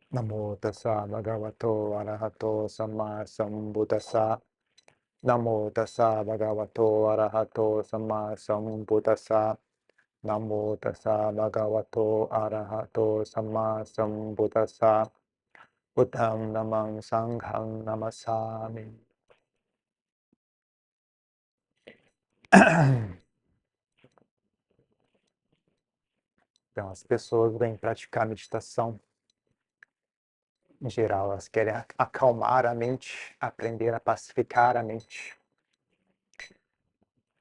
Namo tassa bhagavato arahato samma sambuddhassa. Namo tassa bhagavato arahato samma sambuddhassa. Namo tassa bhagavato arahato samma sambuddhassa. Buddham namang sangham namasami. Então, as pessoas vêm praticar meditação. Em geral, elas querem acalmar a mente, aprender a pacificar a mente.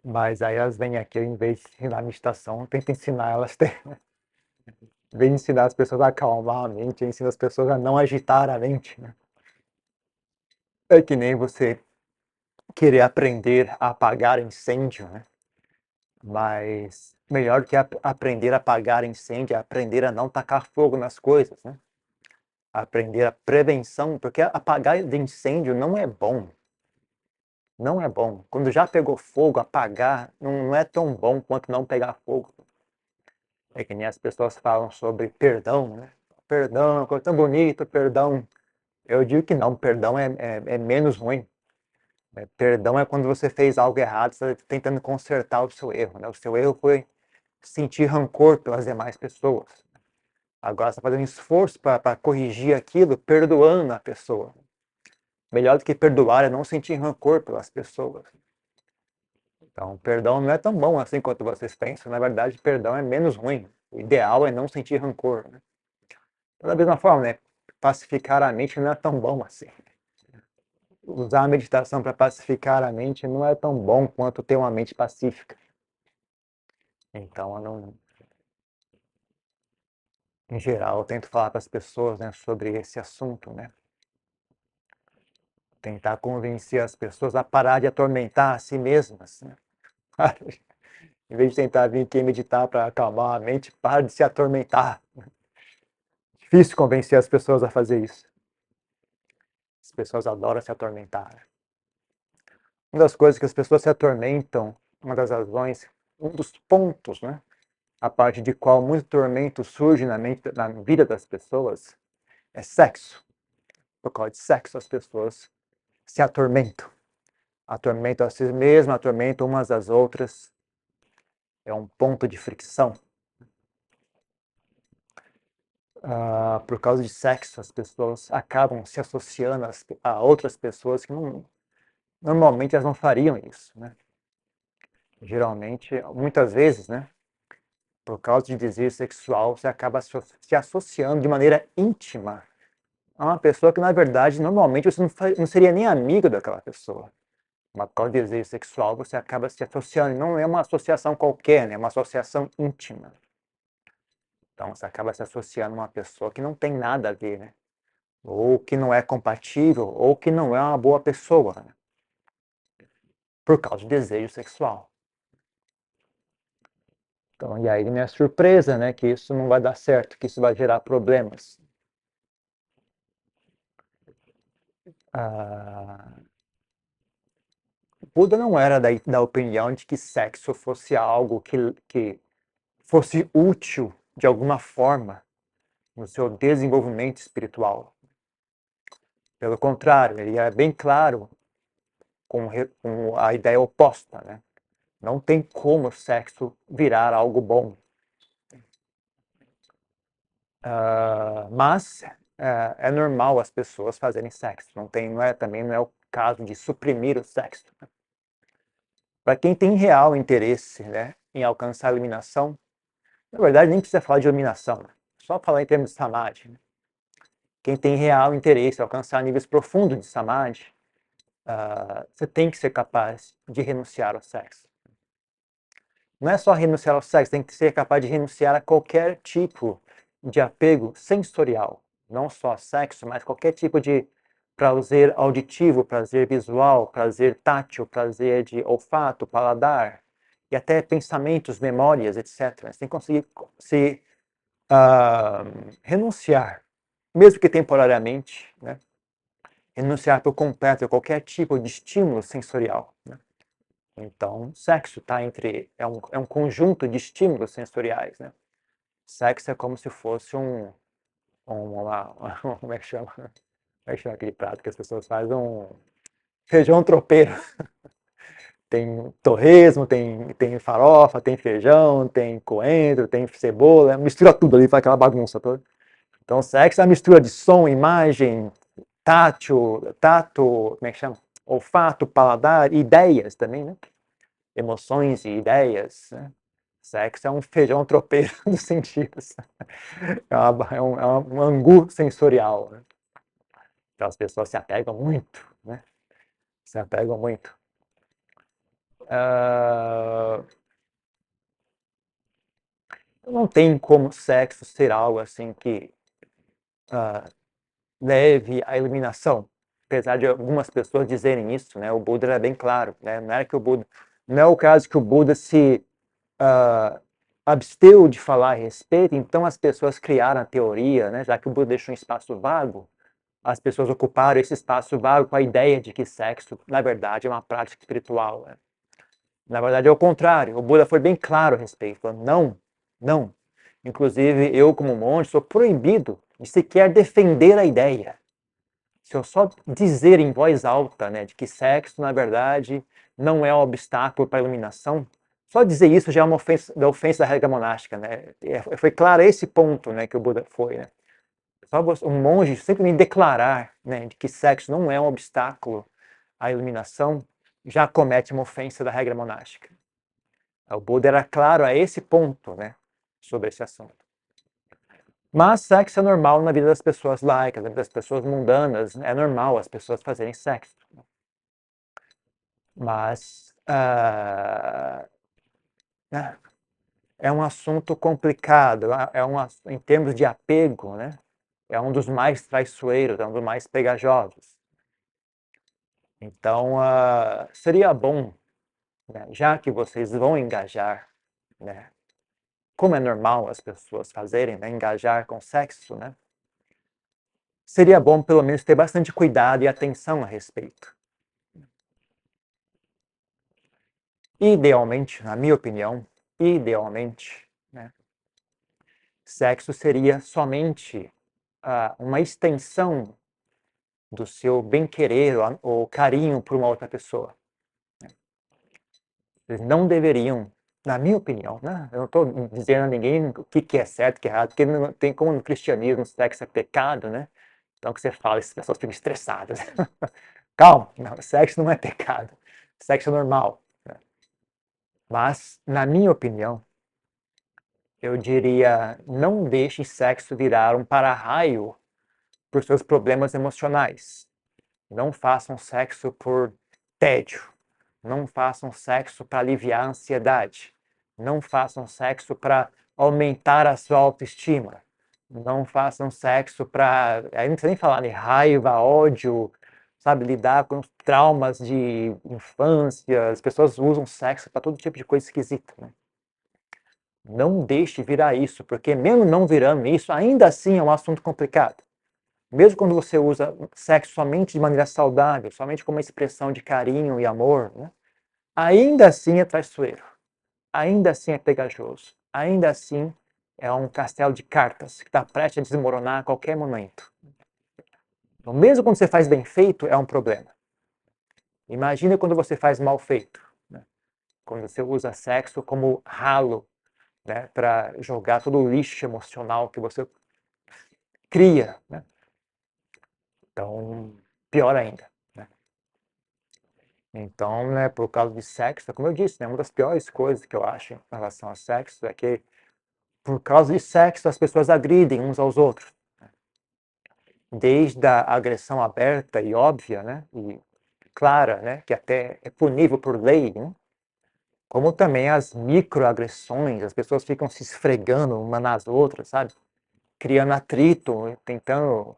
Mas aí elas vêm aqui, em vez de ensinar meditação, tenta ensinar elas, em vez de ensinar as pessoas a acalmar a mente, ensina as pessoas a não agitar a mente, né? É que nem você querer aprender a apagar incêndio, né? Mas melhor do que aprender a apagar incêndio é aprender a não tacar fogo nas coisas, né? Aprender a prevenção, porque apagar de incêndio não é bom. Não é bom. Quando já pegou fogo, apagar não é tão bom quanto não pegar fogo. É que nem as pessoas falam sobre perdão, né? Perdão é uma coisa tão bonita, perdão. Eu digo que não, perdão é menos ruim. Perdão é quando você fez algo errado, você está tentando consertar o seu erro, né? O seu erro foi sentir rancor pelas demais pessoas. Agora você está fazendo um esforço para corrigir aquilo, perdoando a pessoa. Melhor do que perdoar é não sentir rancor pelas pessoas. Então, perdão não é tão bom assim quanto vocês pensam. Na verdade, perdão é menos ruim. O ideal é não sentir rancor, né? Da mesma forma, né? Pacificar a mente não é tão bom assim. Usar a meditação para pacificar a mente não é tão bom quanto ter uma mente pacífica. Então, eu não, em geral, eu tento falar para as pessoas, né, sobre esse assunto, né? Tentar convencer as pessoas a parar de atormentar a si mesmas, né? Em vez de tentar vir aqui meditar para acalmar a mente, para de se atormentar. Difícil convencer as pessoas a fazer isso. As pessoas adoram se atormentar. Uma das coisas que as pessoas se atormentam, uma das razões, um dos pontos, né, a partir de qual muito tormento surge na vida das pessoas, é sexo. Por causa de sexo, as pessoas se atormentam. Atormentam a si mesmas, atormentam umas às outras. É um ponto de fricção. Por causa de sexo, as pessoas acabam se associando a outras pessoas que normalmente elas não fariam isso, né? Geralmente, muitas vezes, né? Por causa de desejo sexual, você acaba se associando de maneira íntima a uma pessoa que, na verdade, normalmente você não seria nem amigo daquela pessoa. Mas por causa de desejo sexual, você acaba se associando. Não é uma associação qualquer, né? É uma associação íntima. Então, você acaba se associando a uma pessoa que não tem nada a ver, né? Ou que não é compatível, ou que não é uma boa pessoa, né? Por causa de desejo sexual. Então, e aí não é surpresa, né, que isso não vai dar certo, que isso vai gerar problemas. Buda não era da opinião de que sexo fosse algo que fosse útil de alguma forma no seu desenvolvimento espiritual. Pelo contrário, ele é bem claro com a ideia oposta, né? Não tem como o sexo virar algo bom. Mas é normal as pessoas fazerem sexo. Também não é o caso de suprimir o sexo. Para quem tem real interesse, né, em alcançar a iluminação, na verdade nem precisa falar de iluminação, né? Só falar em termos de samadhi, né? Quem tem real interesse em alcançar níveis profundos de samadhi, você tem que ser capaz de renunciar ao sexo. Não é só renunciar ao sexo, tem que ser capaz de renunciar a qualquer tipo de apego sensorial. Não só sexo, mas qualquer tipo de prazer auditivo, prazer visual, prazer tátil, prazer de olfato, paladar, e até pensamentos, memórias, etc. Você tem que conseguir se renunciar, mesmo que temporariamente, né? Renunciar por completo a qualquer tipo de estímulo sensorial, né? Então, sexo tá é um conjunto de estímulos sensoriais, né? Sexo é como se fosse como é que chama? Como é que chama aquele prato que as pessoas fazem? Um feijão tropeiro. Tem torresmo, tem farofa, tem feijão, tem coentro, tem cebola, mistura tudo ali, faz aquela bagunça toda. Então, sexo é a mistura de som, imagem, tato, como é que chama? Olfato, paladar, ideias também, né? Emoções e ideias, né? Sexo é um feijão tropeiro dos sentidos. É um angu sensorial, né? Então as pessoas se apegam muito, né? Se apegam muito. Não tem como sexo ser algo assim que leve à eliminação. Apesar de algumas pessoas dizerem isso, né? O Buda era bem claro, né? Não é o caso que o Buda se absteu de falar a respeito, então as pessoas criaram a teoria, né? Já que o Buda deixou um espaço vago, as pessoas ocuparam esse espaço vago com a ideia de que sexo, na verdade, é uma prática espiritual. Né? Na verdade, é o contrário. O Buda foi bem claro a respeito. Falou, não, não. Inclusive, eu, como monge, sou proibido de sequer defender a ideia. Se eu só dizer em voz alta, né, de que sexo, na verdade, não é um obstáculo para a iluminação, só dizer isso já é uma ofensa da regra monástica, né? Foi claro esse ponto, né, que o Buda foi, né? Só um monge simplesmente declarar, né, de que sexo não é um obstáculo à iluminação, já comete uma ofensa da regra monástica. O Buda era claro a esse ponto, né, sobre esse assunto. Mas sexo é normal na vida das pessoas laicas, na vida das pessoas mundanas, é normal as pessoas fazerem sexo. Mas é um assunto complicado, em termos de apego, né? É um dos mais traiçoeiros, é um dos mais pegajosos. Então, seria bom, né, já que vocês vão engajar, né, como é normal as pessoas fazerem, né, engajar com sexo, né, seria bom pelo menos ter bastante cuidado e atenção a respeito. Idealmente, na minha opinião, idealmente, né, sexo seria somente uma extensão do seu bem-querer ou carinho por uma outra pessoa. Eles não deveriam, na minha opinião, né? Eu não estou dizendo a ninguém o que é certo, o que é errado, porque não tem como no cristianismo sexo é pecado, né? Então que você fala, as pessoas ficam estressadas. Calma, não, sexo não é pecado, sexo é normal. Né? Mas, na minha opinião, eu diria, não deixe sexo virar um para-raio para os seus problemas emocionais. Não façam sexo por tédio. Não façam sexo para aliviar a ansiedade. Não façam sexo para aumentar a sua autoestima. Não façam sexo para. Aí não precisa nem falar de raiva, ódio, sabe? Lidar com os traumas de infância. As pessoas usam sexo para todo tipo de coisa esquisita. Né? Não deixe virar isso, porque mesmo não virando isso, ainda assim é um assunto complicado. Mesmo quando você usa sexo somente de maneira saudável, somente como uma expressão de carinho e amor, né? Ainda assim é traiçoeiro. Ainda assim é pegajoso. Ainda assim é um castelo de cartas que está prestes a desmoronar a qualquer momento. Então, mesmo quando você faz bem feito, é um problema. Imagina quando você faz mal feito. Né? Quando você usa sexo como ralo, né, para jogar todo o lixo emocional que você cria. Né? Então, pior ainda. Né? Então, né, por causa de sexo, como eu disse, né, uma das piores coisas que eu acho em relação a sexo é que, por causa de sexo, as pessoas agridem uns aos outros. Né? Desde a agressão aberta e óbvia, né, e clara, né, que até é punível por lei, né? Como também as microagressões, as pessoas ficam se esfregando uma nas outras, sabe? Criando atrito, tentando.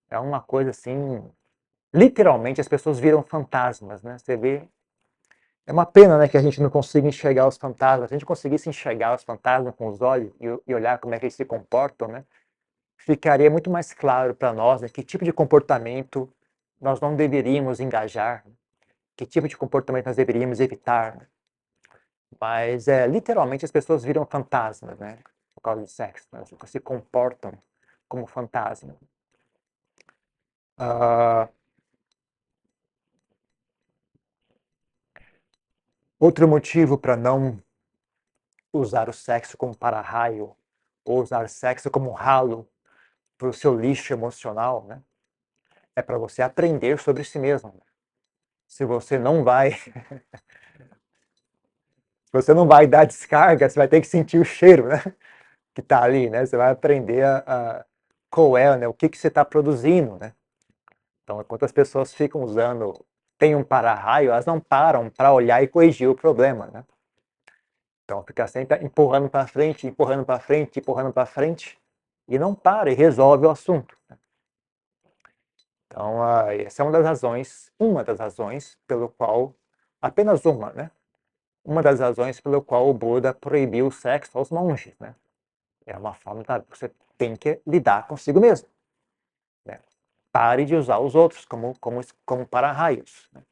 É uma coisa assim. Literalmente as pessoas viram fantasmas, né? Você vê. É uma pena, né, que a gente não consiga enxergar os fantasmas. Se a gente conseguisse enxergar os fantasmas com os olhos e olhar como é que eles se comportam, né? Ficaria muito mais claro para nós, né, que tipo de comportamento nós não deveríamos engajar, né? Que tipo de comportamento nós deveríamos evitar. Né? Mas literalmente as pessoas viram fantasmas, né? Por causa de sexo, né? Se comportam como fantasma. Ah, outro motivo para não usar o sexo como para-raio, ou usar o sexo como ralo para o seu lixo emocional, né? É para você aprender sobre si mesmo. Se você não vai, se você não vai dar descarga, você vai ter que sentir o cheiro, né? Que está ali, né? Você vai aprender qual é, né? O que você está produzindo, né? Então, enquanto as pessoas ficam usando, tem um para-raio, elas não param para olhar e corrigir o problema, né? Então, fica sempre empurrando para frente, empurrando para frente, empurrando para frente, e não para e resolve o assunto. Então, essa é uma das razões pelo qual, apenas uma, né? Uma das razões pelo qual o Buda proibiu o sexo aos monges, né? É uma forma de você tem que lidar consigo mesmo, né? Pare de usar os outros como para-raios, né?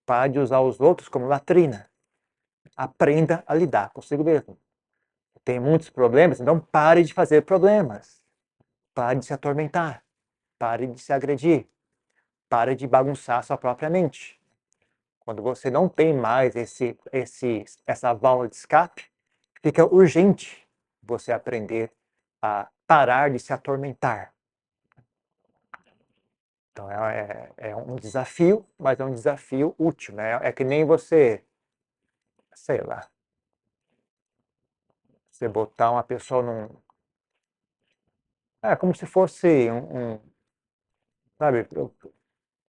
Pare de usar os outros como latrina. Aprenda a lidar consigo mesmo. Tem muitos problemas, então pare de fazer problemas. Pare de se atormentar. Pare de se agredir. Pare de bagunçar sua própria mente. Quando você não tem mais essa válvula de escape, fica urgente você aprender a parar de se atormentar. Então é um desafio, mas é um desafio útil, né? É que nem você, sei lá, você botar uma pessoa num... É como se fosse sabe,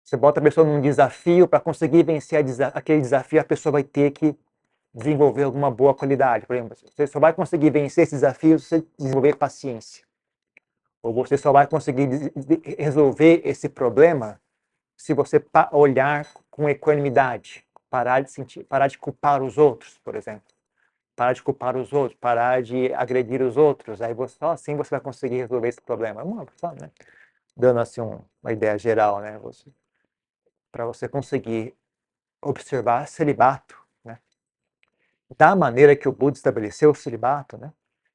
você bota a pessoa num desafio, para conseguir vencer aquele desafio, a pessoa vai ter que desenvolver alguma boa qualidade. Por exemplo, você só vai conseguir vencer esse desafio se você desenvolver paciência. Ou você só vai conseguir resolver esse problema se você olhar com equanimidade, parar de culpar os outros, por exemplo. Parar de culpar os outros, parar de agredir os outros. Aí só assim você vai conseguir resolver esse problema. Só, né? Dando assim uma ideia geral, né? Para você conseguir observar celibato, né? Da maneira que o Buda estabeleceu o celibato, né?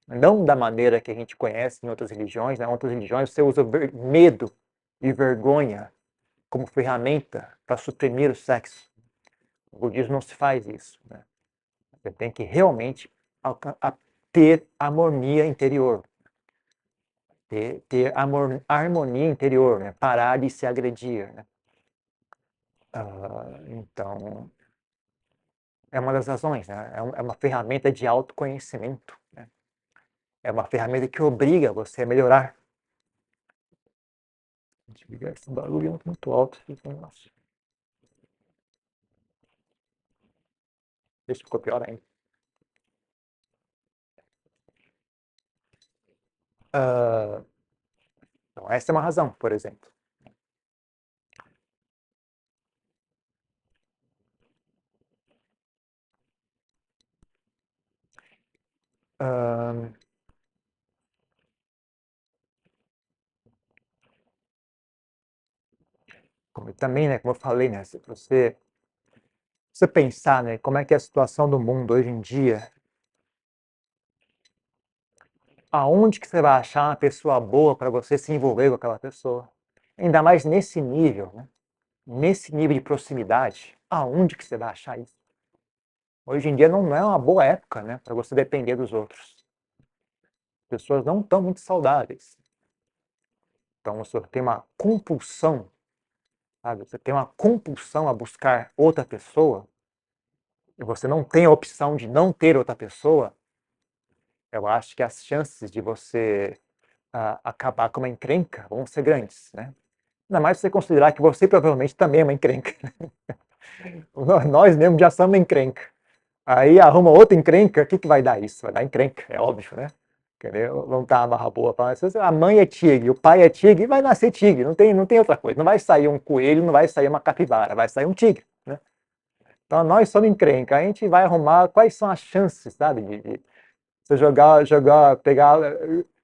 Não da maneira que a gente conhece em outras religiões. Né? Em outras religiões você usa medo e vergonha como ferramenta para suprimir o sexo. O budismo não se faz isso. Né? Você tem que realmente ter harmonia interior, ter harmonia interior, né? Parar de se agredir. Né? Então, é uma das razões, né? É uma ferramenta de autoconhecimento. Né? É uma ferramenta que obriga você a melhorar. Desligar esse barulho muito alto. Nossa. Deixa ficou pior ainda. Então, essa é uma razão, por exemplo. Também, né, como eu falei, né, se você pensar, né, como é que é a situação do mundo hoje em dia, aonde que você vai achar uma pessoa boa para você se envolver com aquela pessoa? Ainda mais nesse nível, né? Nesse nível de proximidade, aonde que você vai achar isso? Hoje em dia não é uma boa época, né, para você depender dos outros. As pessoas não estão muito saudáveis. Então você tem uma compulsão, sabe? Você tem uma compulsão a buscar outra pessoa, e você não tem a opção de não ter outra pessoa. Eu acho que as chances de você acabar com uma encrenca vão ser grandes, né? Ainda mais se você considerar que você provavelmente também é uma encrenca. Nós mesmos já somos encrenca. Aí arruma outra encrenca, o que vai dar isso? Vai dar encrenca, é óbvio, né? Entendeu? Vamos dar uma barra boa para a mãe é tigre, o pai é tigre, vai nascer tigre, não tem outra coisa. Não vai sair um coelho, não vai sair uma capivara, vai sair um tigre, né? Então nós somos encrenca, a gente vai arrumar quais são as chances, sabe, de você pegar,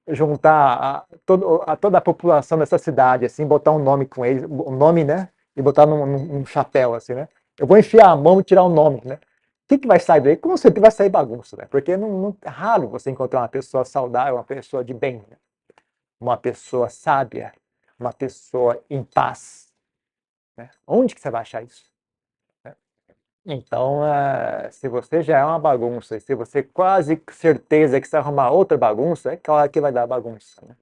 juntar toda a população dessa cidade, assim, botar um nome com eles, um nome, né? E botar num chapéu, assim, né? Eu vou enfiar a mão e tirar o nome, né? O que vai sair daí? Com certeza vai sair bagunça, né? Porque é raro você encontrar uma pessoa saudável, uma pessoa de bem, né? uma pessoa sábia, uma pessoa em paz, né? Onde que você vai achar isso? Então, se você já é uma bagunça, e se você quase certeza que você vai arrumar outra bagunça, é claro que vai dar bagunça, né?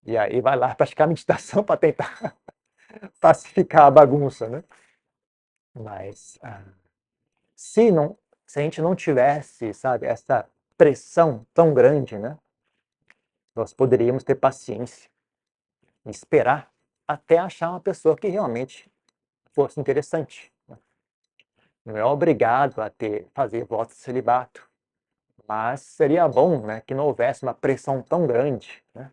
E aí vai lá praticar meditação para tentar pacificar a bagunça, né? Mas se não, se a gente não tivesse, sabe, essa pressão tão grande, né? Nós poderíamos ter paciência e esperar até achar uma pessoa que realmente fosse interessante. Né? Não é obrigado a fazer voto de celibato, mas seria bom, né, que não houvesse uma pressão tão grande, né?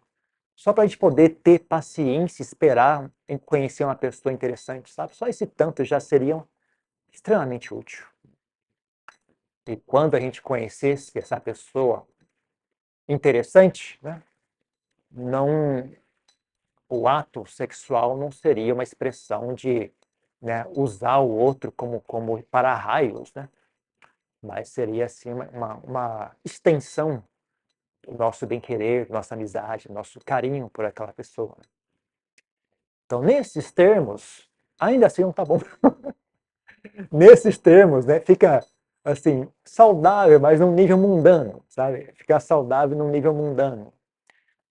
Só para a gente poder ter paciência, esperar em conhecer uma pessoa interessante, sabe? Só esse tanto já seria extremamente útil. E quando a gente conhecesse essa pessoa interessante, né, não, o ato sexual não seria uma expressão de, né, usar o outro como para-raios, né? Mas seria assim uma extensão do nosso bem-querer, nossa amizade, nosso carinho por aquela pessoa. Então, nesses termos, ainda assim não tá bom. Nesses termos, né, fica assim, saudável, mas num nível mundano, sabe? Ficar saudável num nível mundano.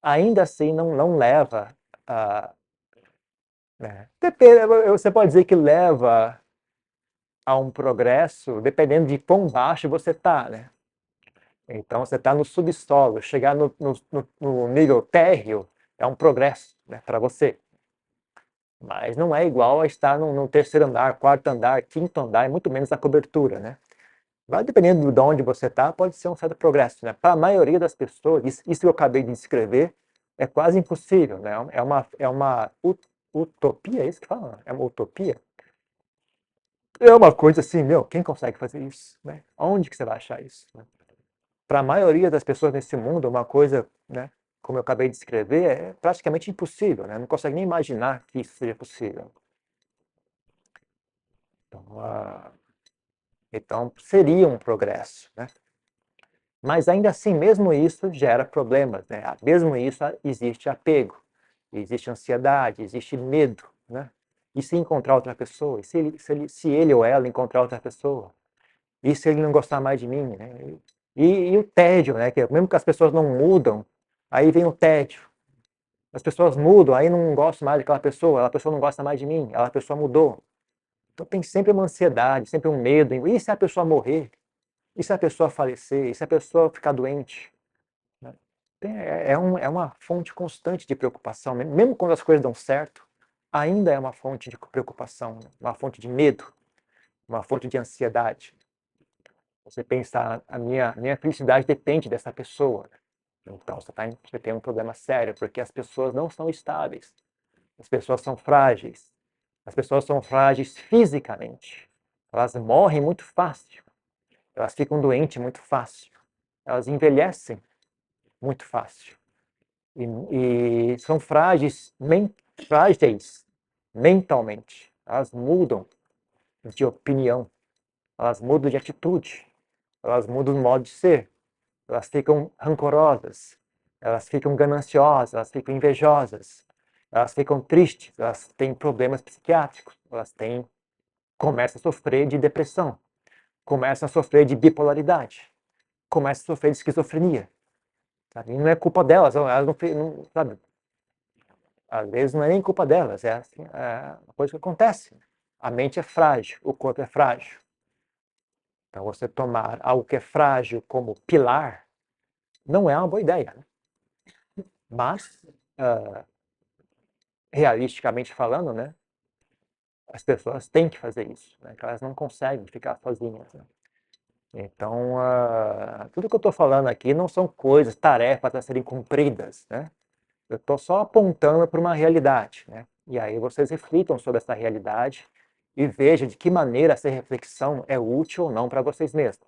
Ainda assim não leva a, né? Depende, você pode dizer que leva a um progresso, dependendo de quão baixo você está, né? Então, você está no subsolo, chegar no nível térreo é um progresso, né, para você. Mas não é igual a estar no terceiro andar, quarto andar, quinto andar, e muito menos na cobertura, né? Vai dependendo de onde você está, pode ser um certo progresso, né? Para a maioria das pessoas, isso que eu acabei de descrever é quase impossível, né? É uma utopia, é isso que fala? É uma utopia? É uma coisa assim, meu, quem consegue fazer isso, né? Onde que você vai achar isso? Né? Para a maioria das pessoas nesse mundo, uma coisa, né, como eu acabei de escrever, é praticamente impossível, né? Não consegue nem imaginar que isso seja possível. Então, então seria um progresso, né? Mas ainda assim, mesmo isso gera problemas, né? Mesmo isso existe apego, existe ansiedade, existe medo, né? E se encontrar outra pessoa? E se ele ou ela encontrar outra pessoa? E se ele não gostar mais de mim, né? E o tédio, né? Que mesmo que as pessoas não mudam, aí vem o tédio. As pessoas mudam, aí não gosto mais daquela pessoa, a pessoa não gosta mais de mim, aquela pessoa mudou. Então tem sempre uma ansiedade, sempre um medo. E se a pessoa morrer? E se a pessoa falecer? E se a pessoa ficar doente? Né? É uma fonte constante de preocupação. Mesmo quando as coisas dão certo, ainda é uma fonte de preocupação, né? Uma fonte de medo, uma fonte de ansiedade. Você pensar, a minha felicidade depende dessa pessoa. Então você tem um problema sério, porque as pessoas não são estáveis. As pessoas são frágeis. As pessoas são frágeis fisicamente. Elas morrem muito fácil. Elas ficam doentes muito fácil. Elas envelhecem muito fácil. E são frágeis mentalmente. Elas mudam de opinião. Elas mudam de atitude. Elas mudam de modo de ser. Elas ficam rancorosas, elas ficam gananciosas, elas ficam invejosas, elas ficam tristes, elas têm problemas psiquiátricos, começam a sofrer de depressão, começam a sofrer de bipolaridade, começam a sofrer de esquizofrenia. Sabe? E não é culpa delas, elas não, sabe? Às vezes não é nem culpa delas, é assim, uma coisa que acontece. A mente é frágil, o corpo é frágil. Então você tomar algo que é frágil como pilar não é uma boa ideia, né? Mas realisticamente falando, né, as pessoas têm que fazer isso, né, elas não conseguem ficar sozinhas. Né? Então, tudo que eu estou falando aqui não são coisas, tarefas a serem cumpridas, né? Eu estou só apontando para uma realidade, né? E aí vocês reflitam sobre essa realidade e vejam de que maneira essa reflexão é útil ou não para vocês mesmos.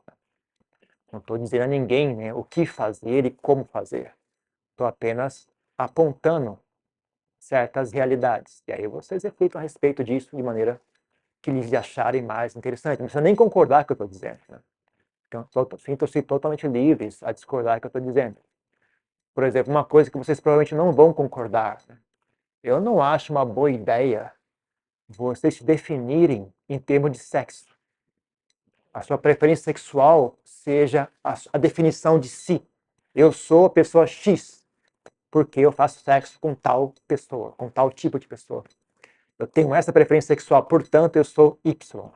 Não estou dizendo a ninguém, né, o que fazer e como fazer. Estou apenas apontando certas realidades. E aí vocês reflitam a respeito disso de maneira que lhes acharem mais interessante. Não precisa nem concordar com o que eu estou dizendo. Né? Então, sintam-se totalmente livres a discordar do que eu estou dizendo. Por exemplo, uma coisa que vocês provavelmente não vão concordar, né? Eu não acho uma boa ideia vocês se definirem em termos de sexo. A sua preferência sexual seja a definição de si. Eu sou a pessoa X, porque eu faço sexo com tal pessoa, com tal tipo de pessoa. Eu tenho essa preferência sexual, portanto eu sou Y.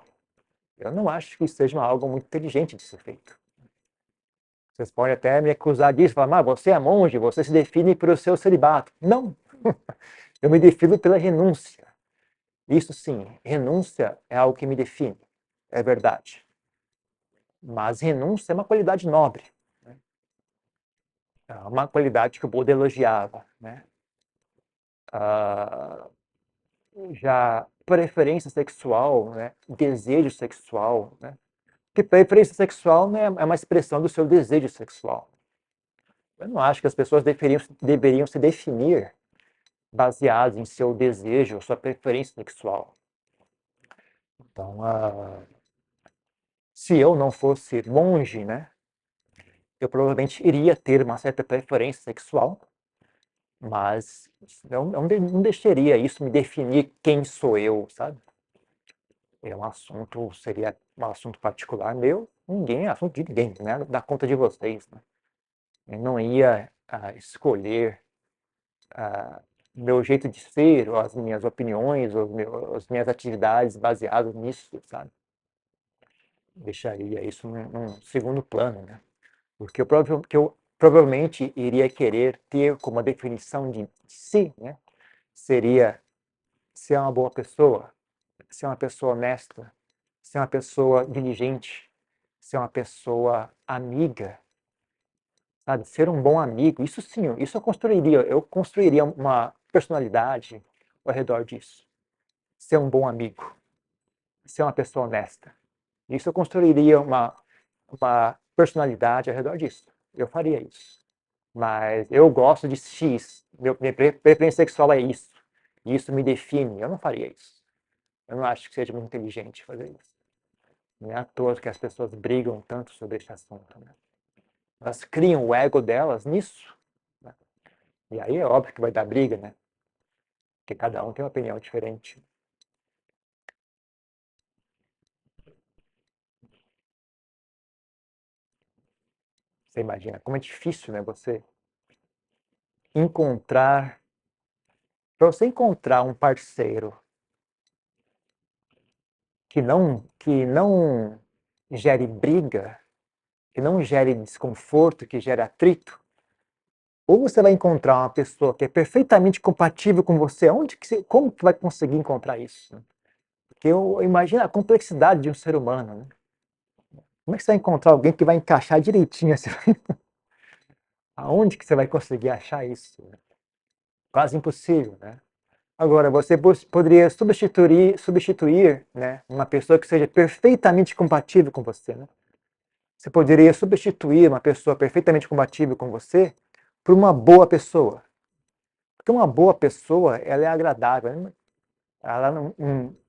Eu não acho que isso seja algo muito inteligente de ser feito. Vocês podem até me acusar disso, falar, mas você é monge, você se define pelo seu celibato. Não! Eu me defino pela renúncia. Isso sim, renúncia é algo que me define, é verdade. Mas renúncia é uma qualidade nobre, né? É uma qualidade que o Buda elogiava, né? Ah, já preferência sexual, né? Desejo sexual, né? Porque preferência sexual, né, é uma expressão do seu desejo sexual. Eu não acho que as pessoas deveriam se definir baseadas em seu desejo, sua preferência sexual. Então, se eu não fosse monge, né, eu provavelmente iria ter uma certa preferência sexual, mas não deixaria isso me definir quem sou eu, sabe? É um assunto, seria um assunto particular meu, ninguém é assunto de ninguém, né? Da conta de vocês, né? Eu não ia escolher meu jeito de ser, ou as minhas opiniões, ou as minhas atividades baseadas nisso, sabe? Deixaria isso num segundo plano, né? Porque eu provavelmente iria querer ter como definição de si, né? Seria ser uma boa pessoa, ser uma pessoa honesta, ser uma pessoa diligente, ser uma pessoa amiga, sabe? Ser um bom amigo. Isso sim, isso eu construiria uma personalidade ao redor disso. Ser um bom amigo, ser uma pessoa honesta. Isso eu construiria uma personalidade ao redor disso. Eu faria isso. Mas eu gosto de X, minha preferência sexual é isso. E isso me define. Eu não faria isso. Eu não acho que seja muito inteligente fazer isso. Não é à toa que as pessoas brigam tanto sobre esse assunto, né? Elas criam o ego delas nisso, né? E aí é óbvio que vai dar briga, né? Porque cada um tem uma opinião diferente. Você imagina como é difícil, né? Encontrar, para você encontrar um parceiro que não gere briga, que não gere desconforto, que gere atrito, ou você vai encontrar uma pessoa que é perfeitamente compatível com você, como que vai conseguir encontrar isso? Porque eu imagino a complexidade de um ser humano, né? Como é que você vai encontrar alguém que vai encaixar direitinho assim? Aonde que você vai conseguir achar isso? Quase impossível, né? Agora, você poderia substituir, né, uma pessoa que seja perfeitamente compatível com você, né? Você poderia substituir uma pessoa perfeitamente compatível com você por uma boa pessoa. Porque uma boa pessoa, ela é agradável, né? Ela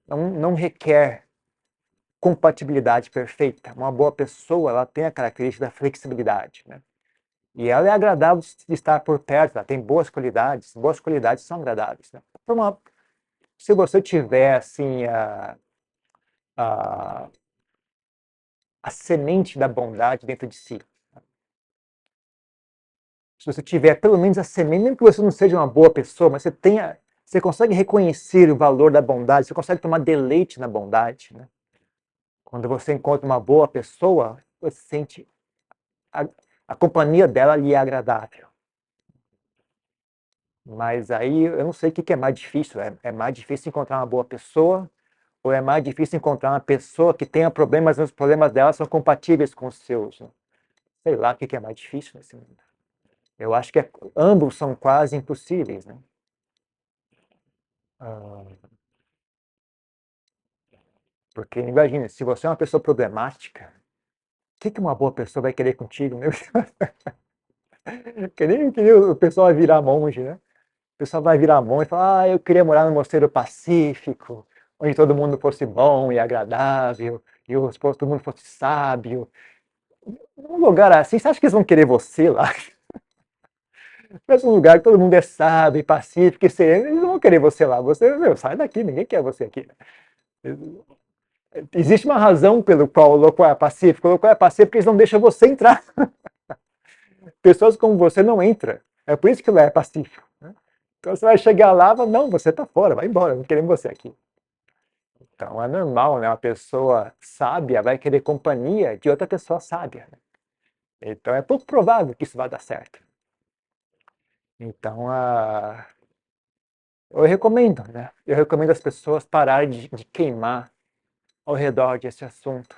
não requer compatibilidade perfeita. Uma boa pessoa, ela tem a característica da flexibilidade, né? E ela é agradável de estar por perto, ela tem boas qualidades são agradáveis, né? Se você tiver, assim, a, a semente da bondade dentro de si, se você tiver pelo menos a semente, mesmo que você não seja uma boa pessoa, mas você consegue reconhecer o valor da bondade, você consegue tomar deleite na bondade, né? Quando você encontra uma boa pessoa, você sente a, a companhia dela lhe é agradável. Mas aí eu não sei o que é mais difícil. É mais difícil encontrar uma boa pessoa ou é mais difícil encontrar uma pessoa que tenha problemas, mas os problemas dela são compatíveis com os seus, né? Sei lá o que é mais difícil nesse mundo. Eu acho que ambos são quase impossíveis, né? Ah, porque imagina, se você é uma pessoa problemática, o que uma boa pessoa vai querer contigo, meu? Que nem o pessoal vai virar monge, né? O pessoal vai virar monge e falar, eu queria morar num mosteiro pacífico, onde todo mundo fosse bom e agradável, e todo mundo fosse sábio. Num lugar assim, você acha que eles vão querer você lá? Mas um lugar que todo mundo é sábio, pacífico e sereno, eles não vão querer você lá. Você, meu, sai daqui, ninguém quer você aqui. Existe uma razão pelo qual o local é pacífico. O local é pacífico porque eles não deixam você entrar. Pessoas como você não entram. É por isso que lá é pacífico. Né? Então você vai chegar lá e falar, não, você está fora, vai embora, não queremos você aqui. Então é normal, né? Uma pessoa sábia vai querer companhia de outra pessoa sábia. Né? Então é pouco provável que isso vai dar certo. Então, eu recomendo, né? Eu recomendo as pessoas pararem de queimar ao redor desse assunto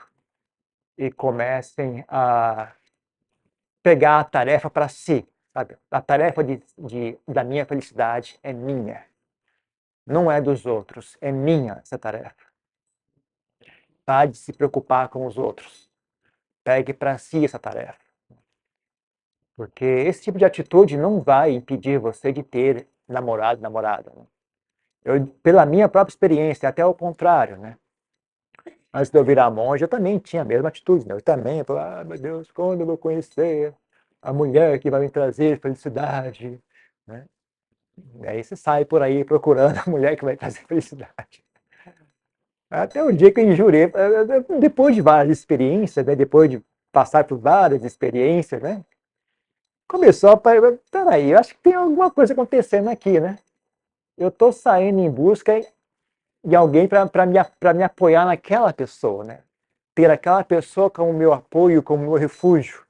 e comecem a pegar a tarefa para si, sabe? A tarefa da minha felicidade é minha, não é dos outros, é minha essa tarefa. Pare de se preocupar com os outros, pegue para si essa tarefa. Porque esse tipo de atitude não vai impedir você de ter namorado, namorada. Né? Pela minha própria experiência, até o contrário, né? Antes de eu virar monge, eu também tinha a mesma atitude, né? Eu também falava, meu Deus, quando eu vou conhecer a mulher que vai me trazer felicidade, né? E aí você sai por aí procurando a mulher que vai trazer felicidade. Até o dia que eu injurei, depois de várias experiências, né? Depois de passar por várias experiências, né? Começou a peraí, eu acho que tem alguma coisa acontecendo aqui, né? Eu tô saindo em busca de alguém para me apoiar naquela pessoa, né? Ter aquela pessoa como meu apoio, como meu refúgio.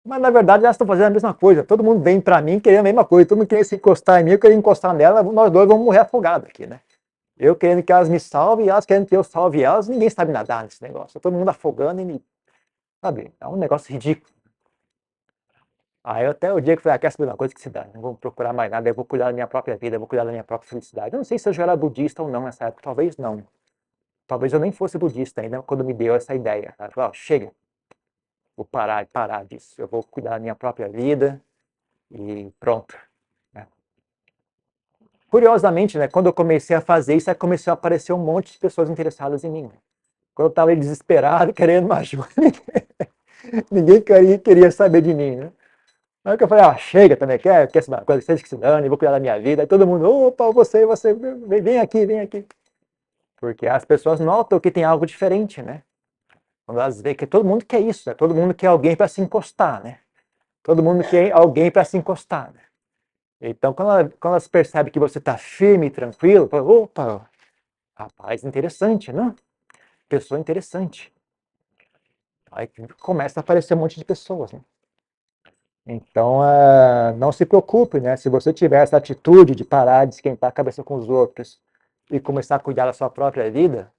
Mas na verdade elas estão fazendo a mesma coisa. Todo mundo vem para mim querendo a mesma coisa. Todo mundo querendo se encostar em mim, eu querendo encostar nela. Nós dois vamos morrer afogados aqui, né? Eu querendo que elas me salvem e elas querendo que eu salve elas. Ninguém sabe nadar nesse negócio. Todo mundo afogando e me. Sabe? É um negócio ridículo. Aí até o dia que eu falei, quer saber uma coisa que se dá? Não vou procurar mais nada, eu vou cuidar da minha própria vida, eu vou cuidar da minha própria felicidade. Eu não sei se eu já era budista ou não nessa época, talvez não. Talvez eu nem fosse budista ainda quando me deu essa ideia. Eu falei, chega, vou parar disso. Eu vou cuidar da minha própria vida e pronto. Né? Curiosamente, né, quando eu comecei a fazer isso, aí começou a aparecer um monte de pessoas interessadas em mim. Né? Quando eu estava desesperado, querendo uma ajuda, ninguém queria saber de mim. Né? Aí que eu falei, chega também, quer essa coisa, vocês que se dane, vou cuidar da minha vida. Aí todo mundo, opa, você, vem aqui, vem aqui. Porque as pessoas notam que tem algo diferente, né? Quando elas veem que todo mundo quer isso, né? Todo mundo quer alguém para se encostar, né? Todo mundo quer alguém para se encostar. Né? Então, quando elas percebem que você está firme e tranquilo, falam, opa, rapaz, interessante, né? Pessoa interessante. Aí começa a aparecer um monte de pessoas, né? Então, não se preocupe, né? Se você tiver essa atitude de parar de esquentar a cabeça com os outros e começar a cuidar da sua própria vida,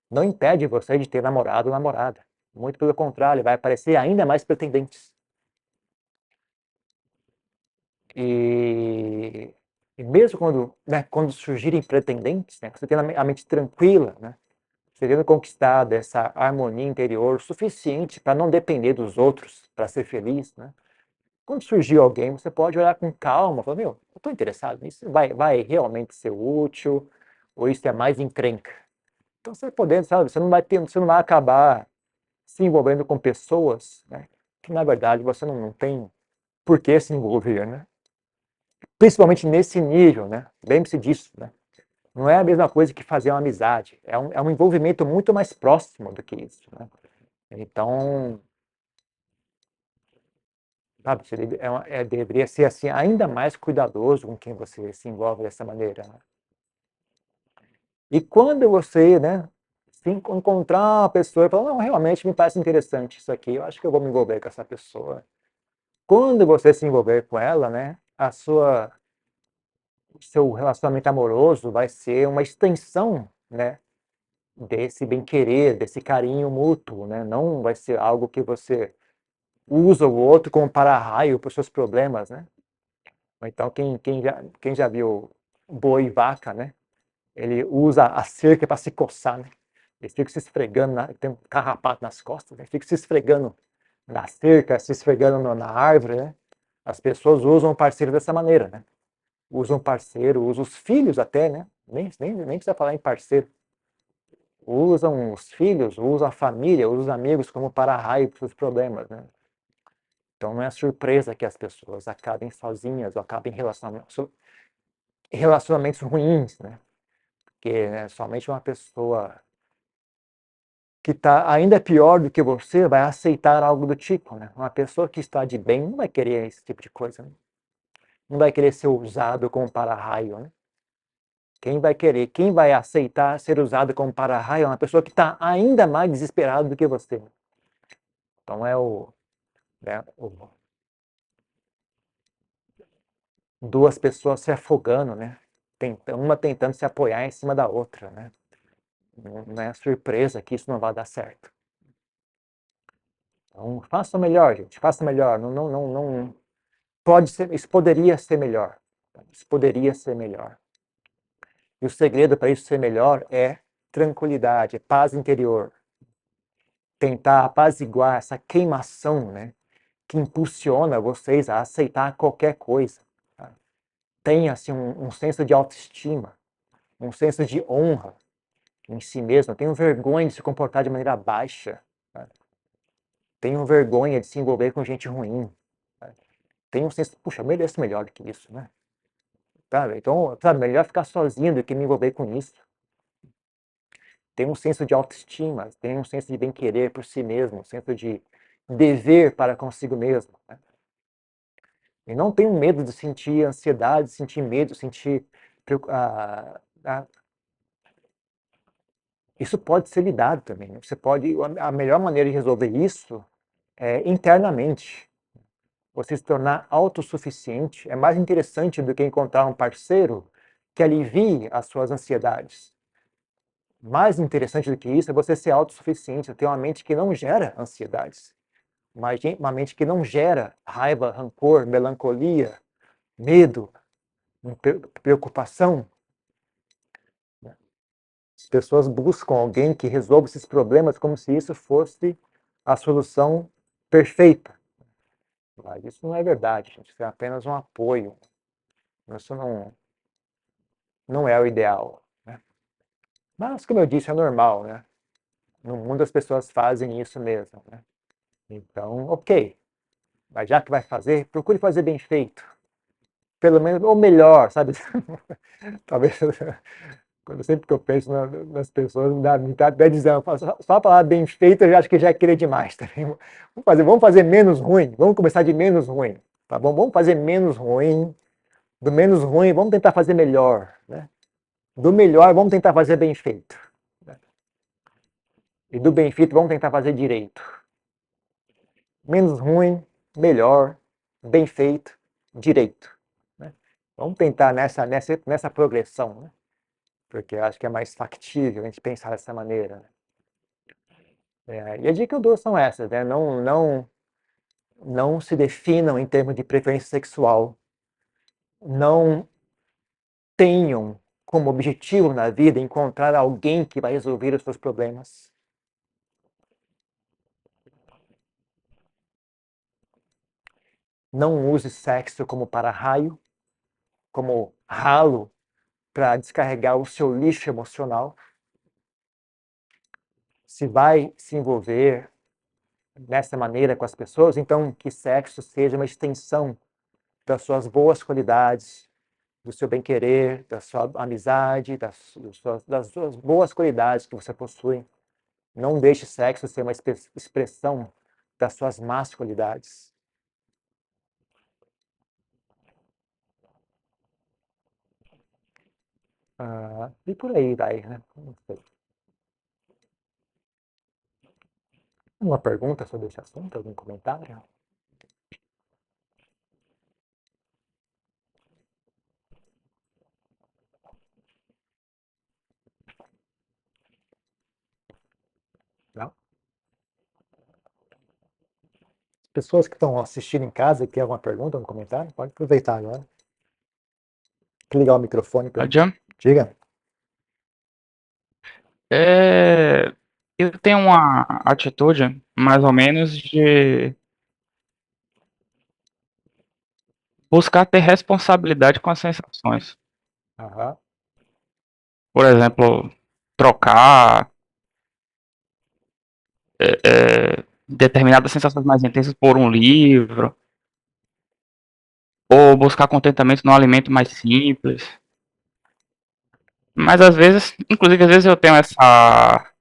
não impede você de ter namorado ou namorada. Muito pelo contrário, vai aparecer ainda mais pretendentes. E, e mesmo quando surgirem pretendentes, né, você tendo a mente tranquila, né, você tendo conquistado essa harmonia interior suficiente para não depender dos outros para ser feliz, né? Quando surgir alguém, você pode olhar com calma, falar, meu, eu estou interessado nisso, vai realmente ser útil, ou isso é mais encrenca. Então você podendo, sabe, você não vai acabar se envolvendo com pessoas, né, que na verdade você não tem por que se envolver, né? Principalmente nesse nível, né? Lembre-se disso, né? Não é a mesma coisa que fazer uma amizade, é um envolvimento muito mais próximo do que isso, né? Então, sabe, você deveria ser assim ainda mais cuidadoso com quem você se envolve dessa maneira. Né? E quando você, né, se encontrar uma pessoa e falar, não, realmente me parece interessante isso aqui, eu acho que eu vou me envolver com essa pessoa. Quando você se envolver com ela, né, seu relacionamento amoroso vai ser uma extensão, né, desse bem-querer, desse carinho mútuo, né? Não vai ser algo que você usa o outro como para-raio para os seus problemas, né? Ou então, quem já viu boi e vaca, né? Ele usa a cerca para se coçar, né? Ele fica se esfregando, tem um carrapato nas costas, né? Fica se esfregando na cerca, se esfregando na árvore, né? As pessoas usam o parceiro dessa maneira, né? Usam o parceiro, usam os filhos até, né? Nem precisa falar em parceiro. Usam os filhos, usam a família, usam os amigos como para-raio para os problemas, né? Então não é surpresa que as pessoas acabem sozinhas ou acabem em relacionamentos ruins, né? Porque né, somente uma pessoa que está ainda pior do que você vai aceitar algo do tipo, né? Uma pessoa que está de bem não vai querer esse tipo de coisa, né? Não vai querer ser usado como para-raio, né? Quem vai querer, quem vai aceitar ser usado como para-raio é uma pessoa que está ainda mais desesperada do que você. Então é duas pessoas se afogando, né? Uma tentando se apoiar em cima da outra, né? Não é surpresa que isso não vai dar certo. Então, faça melhor, gente, faça melhor. Não pode ser, isso poderia ser melhor. Isso poderia ser melhor. E o segredo para isso ser melhor é tranquilidade, é paz interior. Tentar apaziguar essa queimação, né, que impulsiona vocês a aceitar qualquer coisa. Tá? Tenha assim, um senso de autoestima, um senso de honra em si mesmo. Tenham vergonha de se comportar de maneira baixa. Tá? Tenham vergonha de se envolver com gente ruim. Tá? Tenham um senso, puxa, eu mereço melhor do que isso, né? Sabe? Então, sabe, melhor ficar sozinho do que me envolver com isso. Tem um senso de autoestima, tem um senso de bem-querer por si mesmo, um senso de dever para consigo mesmo. Né? E não tenho medo de sentir ansiedade, sentir medo, sentir. Ah, ah, isso pode ser lidado também. Né? Você pode. A melhor maneira de resolver isso é internamente. Você se tornar autossuficiente é mais interessante do que encontrar um parceiro que alivie as suas ansiedades. Mais interessante do que isso é você ser autossuficiente, ter uma mente que não gera ansiedades, uma mente que não gera raiva, rancor, melancolia, medo, preocupação. As pessoas buscam alguém que resolva esses problemas como se isso fosse a solução perfeita. Mas isso não é verdade, gente. Isso é apenas um apoio. Isso não é o ideal. Né? Mas, como eu disse, é normal. Né? No mundo as pessoas fazem isso mesmo. Né? Então, ok. Mas já que vai fazer, procure fazer bem feito. Pelo menos, ou melhor, sabe? Talvez, sempre que eu penso nas pessoas, me dá até dizer, só a palavra bem feito, eu já acho que já é querer demais também. Vamos fazer menos ruim, vamos começar de menos ruim, tá bom? Vamos fazer menos ruim, do menos ruim, vamos tentar fazer melhor, né? Do melhor, vamos tentar fazer bem feito. Né? E do bem feito, vamos tentar fazer direito. Menos ruim, melhor, bem feito, direito. Né? Vamos tentar nessa progressão, né? Porque eu acho que é mais factível a gente pensar dessa maneira. Né? E a dica que eu dou são essas, né? Não se definam em termos de preferência sexual. Não tenham como objetivo na vida encontrar alguém que vai resolver os seus problemas. Não use sexo como para-raio, como ralo para descarregar o seu lixo emocional. Se vai se envolver dessa maneira com as pessoas, então que sexo seja uma extensão das suas boas qualidades, do seu bem-querer, da sua amizade, das suas boas qualidades que você possui. Não deixe sexo ser uma expressão das suas más qualidades. E por aí vai, né? Não sei. Uma pergunta sobre esse assunto? Algum comentário? Não? Pessoas que estão assistindo em casa e têm alguma pergunta, algum comentário, pode aproveitar agora. Ligar o microfone para Adianta. diga. Eu tenho uma atitude, mais ou menos, de buscar ter responsabilidade com as sensações. Aham. Por exemplo, trocar determinadas sensações mais intensas por um livro, ou buscar contentamento num alimento mais simples. Mas às vezes, inclusive às vezes eu tenho essa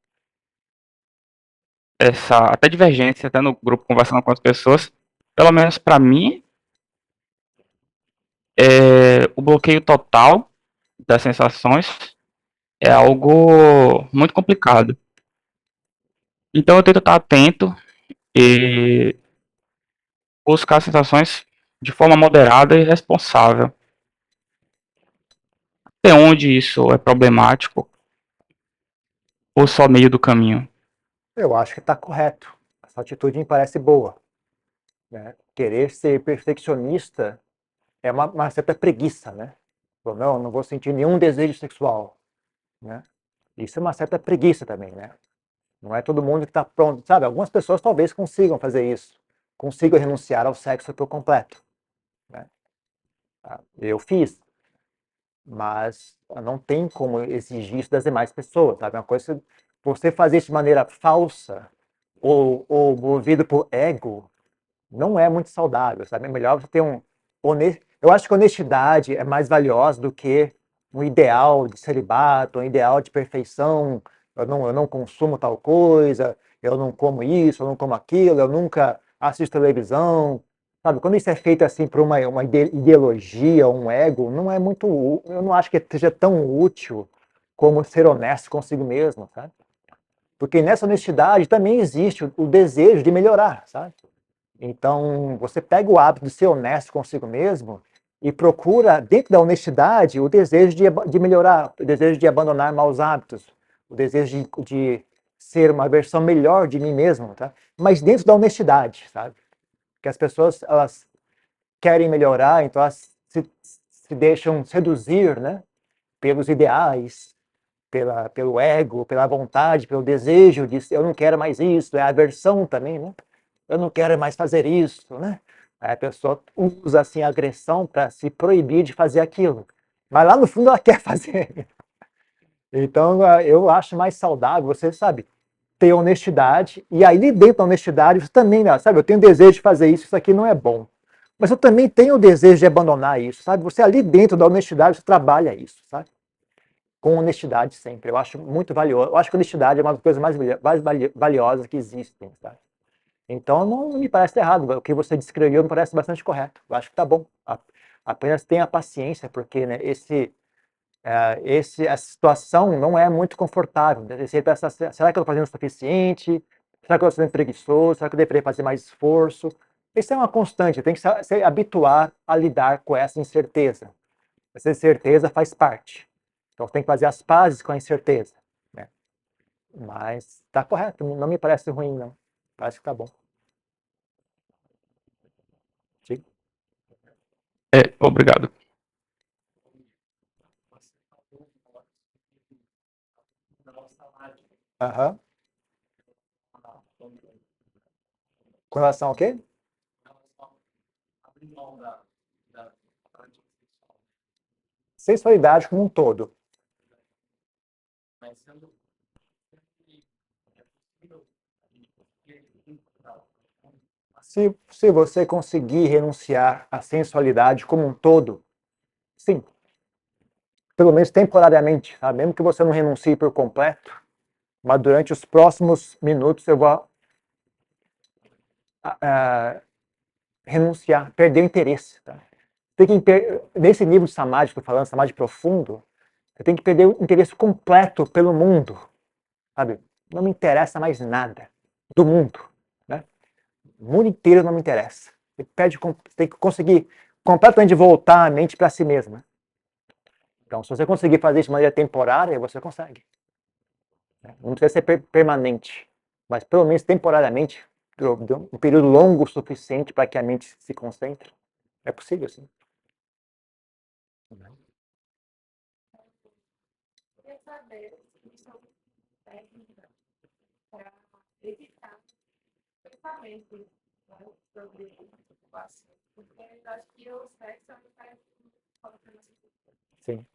até divergência até no grupo conversando com as pessoas. Pelo menos para mim, o bloqueio total das sensações é algo muito complicado. Então eu tento estar atento e buscar sensações de forma moderada e responsável. Até onde isso é problemático ou só meio do caminho? Eu acho que está correto. Essa atitude me parece boa, né? Querer ser perfeccionista é uma certa preguiça, né? Não, não vou sentir nenhum desejo sexual, né? Isso é uma certa preguiça também, né? Não é todo mundo que está pronto, sabe? Algumas pessoas talvez consigam fazer isso, consigam renunciar ao sexo por completo, né? Eu fiz, mas não tem como exigir isso das demais pessoas, sabe? Uma coisa, você fazer isso de maneira falsa ou movido por ego, não é muito saudável, sabe? É melhor você ter eu acho que honestidade é mais valiosa do que um ideal de celibato, um ideal de perfeição. Eu não consumo tal coisa, eu não como isso, eu não como aquilo, eu nunca assisto televisão. Sabe, quando isso é feito assim por uma ideologia, um ego, não é muito, eu não acho que seja tão útil como ser honesto consigo mesmo, sabe? Porque nessa honestidade também existe o desejo de melhorar, sabe? Então, você pega o hábito de ser honesto consigo mesmo e procura, dentro da honestidade, o desejo de melhorar, o desejo de abandonar maus hábitos, o desejo de ser uma versão melhor de mim mesmo, tá? Mas dentro da honestidade, sabe? Que as pessoas, elas querem melhorar, então elas se deixam seduzir, né? Pelos ideais, pelo ego, pela vontade, pelo desejo de eu não quero mais isso, é a aversão também, né? Eu não quero mais fazer isso, né? Aí a pessoa usa assim a agressão para se proibir de fazer aquilo. Mas lá no fundo ela quer fazer. Então eu acho mais saudável, você sabe, ter honestidade. E aí dentro da honestidade você também, né, sabe, eu tenho desejo de fazer isso, isso aqui não é bom. Mas eu também tenho o desejo de abandonar isso, sabe? Você ali dentro da honestidade você trabalha isso, sabe? Com honestidade sempre. Eu acho muito valioso. Eu acho que honestidade é uma das coisas mais valiosas que existem, sabe? Então não me parece errado. O que você descreveu me parece bastante correto. Eu acho que tá bom. Apenas tenha paciência, porque né, essa situação não é muito confortável. Você pensa, será que eu estou fazendo o suficiente? Será que eu estou sendo preguiçoso? Será que eu deveria fazer mais esforço? Isso é uma constante, tem que se habituar a lidar com essa incerteza. Essa incerteza faz parte. Então, você tem que fazer as pazes com a incerteza, né? Mas está correto, não me parece ruim, não. Parece que está bom. Sim. Obrigado. Aham. Com relação ao quê? Sexualidade como um todo. Se você conseguir renunciar à sensualidade como um todo, sim, pelo menos temporariamente, sabe? Mesmo que você não renuncie por completo, mas durante os próximos minutos eu vou renunciar, perder o interesse. Tá? Nesse nível de samadhi que eu estou falando, samadhi profundo, eu tenho que perder o interesse completo pelo mundo, sabe? Não me interessa mais nada do mundo, né? O mundo inteiro não me interessa. Você tem que conseguir completamente voltar a mente para si mesmo. Né? Então, se você conseguir fazer isso de maneira temporária, você consegue. Né? Não precisa ser permanente, mas pelo menos temporariamente, um período longo o suficiente para que a mente se concentre. É possível, sim. Sim.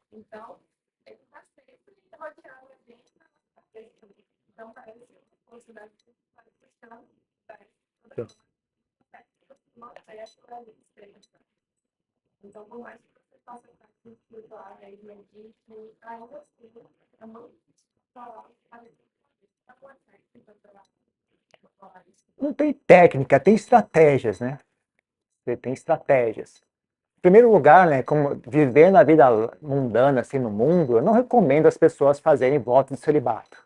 Então, por mais que você faça parte espiritual, aí medite, ainda assim, é muito falar, Não tem técnica, tem estratégias, né? Você tem estratégias. Em primeiro lugar, né, como vivendo a vida mundana assim no mundo, eu não recomendo as pessoas fazerem voto de celibato.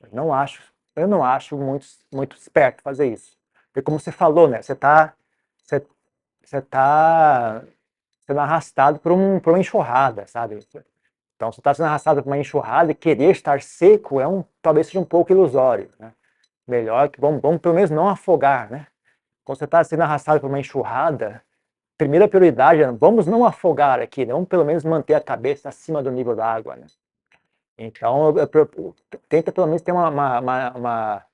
Eu não acho muito esperto fazer isso. Porque como você falou, né, você, você tá sendo arrastado por uma enxurrada, sabe? Então, você está sendo arrastado por uma enxurrada e querer estar seco talvez seja um pouco ilusório, né? Melhor que vamos pelo menos não afogar, né? Quando você está sendo arrastado por uma enxurrada, primeira prioridade é vamos não afogar aqui, né? Vamos pelo menos manter a cabeça acima do nível da água, né? Então, tenta pelo menos ter uma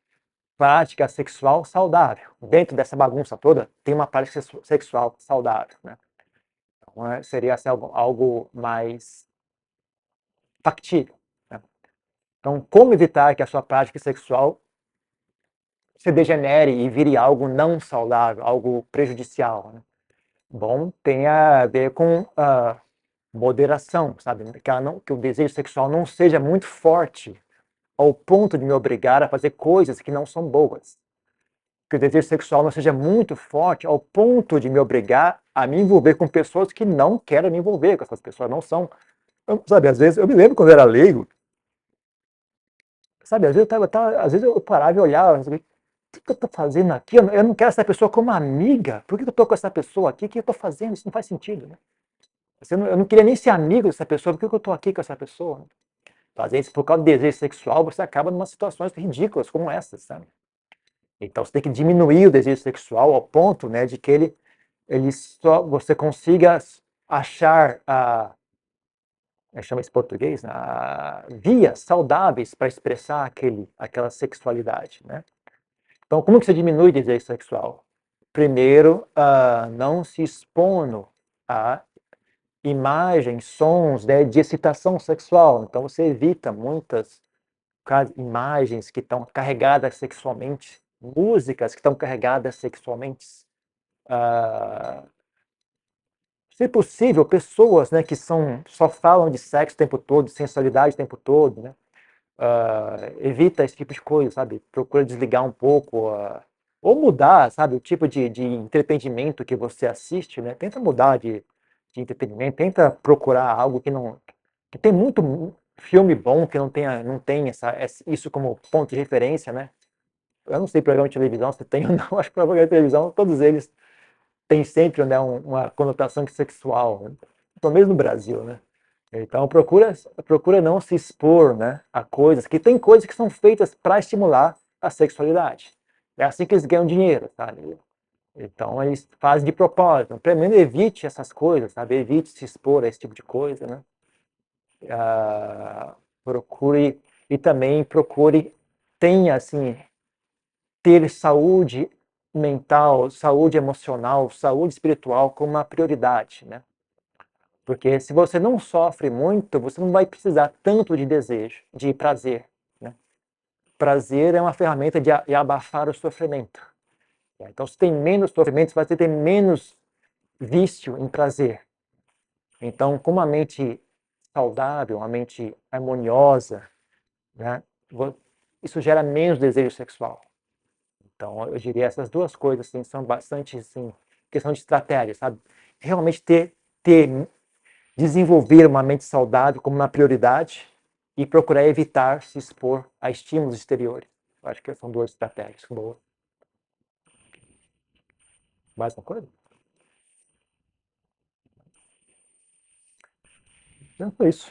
prática sexual saudável. Dentro dessa bagunça toda, tem uma prática sexual saudável, né? Então, seria assim, algo mais factível, né? Então, como evitar que a sua prática sexual se degenere e vire algo não saudável, algo prejudicial, né? Bom, tem a ver com moderação, sabe? Que o desejo sexual não seja muito forte ao ponto de me obrigar a fazer coisas que não são boas. Que o desejo sexual não seja muito forte ao ponto de me obrigar a me envolver com pessoas que não quero me envolver, com essas pessoas não são. Sabe, às vezes, eu me lembro quando eu era leigo, sabe, às vezes eu parava e olhava, sabe, o que eu estou fazendo aqui? Eu não quero essa pessoa como amiga. Por que eu estou com essa pessoa aqui? O que eu estou fazendo? Isso não faz sentido, né? Eu não queria nem ser amigo dessa pessoa. Por que eu estou aqui com essa pessoa? Às vezes, por causa do desejo sexual, você acaba em umas situações ridículas como essas, sabe? Então, você tem que diminuir o desejo sexual ao ponto, né, de que você consiga achar chama esse português, vias saudáveis para expressar aquela sexualidade, né? Então, como que você diminui o desejo sexual? Primeiro, não se expondo a imagens, sons, né, de excitação sexual. Então, você evita muitas imagens que estão carregadas sexualmente, músicas que estão carregadas sexualmente. Ah, se possível, pessoas, né, que só falam de sexo o tempo todo, de sensualidade o tempo todo, né? Evita esse tipo de coisa, sabe? Procura desligar um pouco, ou mudar, sabe? O tipo de entretenimento que você assiste, né? Tenta mudar de entretenimento, tenta procurar algo que tem muito filme bom que não tem isso como ponto de referência, né? Eu não sei programa de televisão se tem ou não, acho que programa de televisão, todos eles têm sempre, né, uma conotação sexual, né? Pelo menos no Brasil, né? Então procura não se expor, né, a coisas que tem coisas que são feitas para estimular a sexualidade. É assim que eles ganham dinheiro, sabe? Então eles fazem de propósito. Pelo menos evite essas coisas, sabe? Evite se expor a esse tipo de coisa, né? Procure e também procure tenha assim ter saúde mental, saúde emocional, saúde espiritual como uma prioridade, né? Porque se você não sofre muito, você não vai precisar tanto de desejo, de prazer, né? Prazer é uma ferramenta de abafar o sofrimento. Então, se tem menos sofrimento, você vai ter menos vício em prazer. Então, com uma mente saudável, uma mente harmoniosa, né? Isso gera menos desejo sexual. Então, eu diria essas duas coisas assim, são bastante assim, questão de estratégia, sabe? Realmente desenvolver uma mente saudável como uma prioridade e procurar evitar se expor a estímulos exteriores. Eu acho que são duas estratégias boas. Mais uma coisa? Então, foi isso.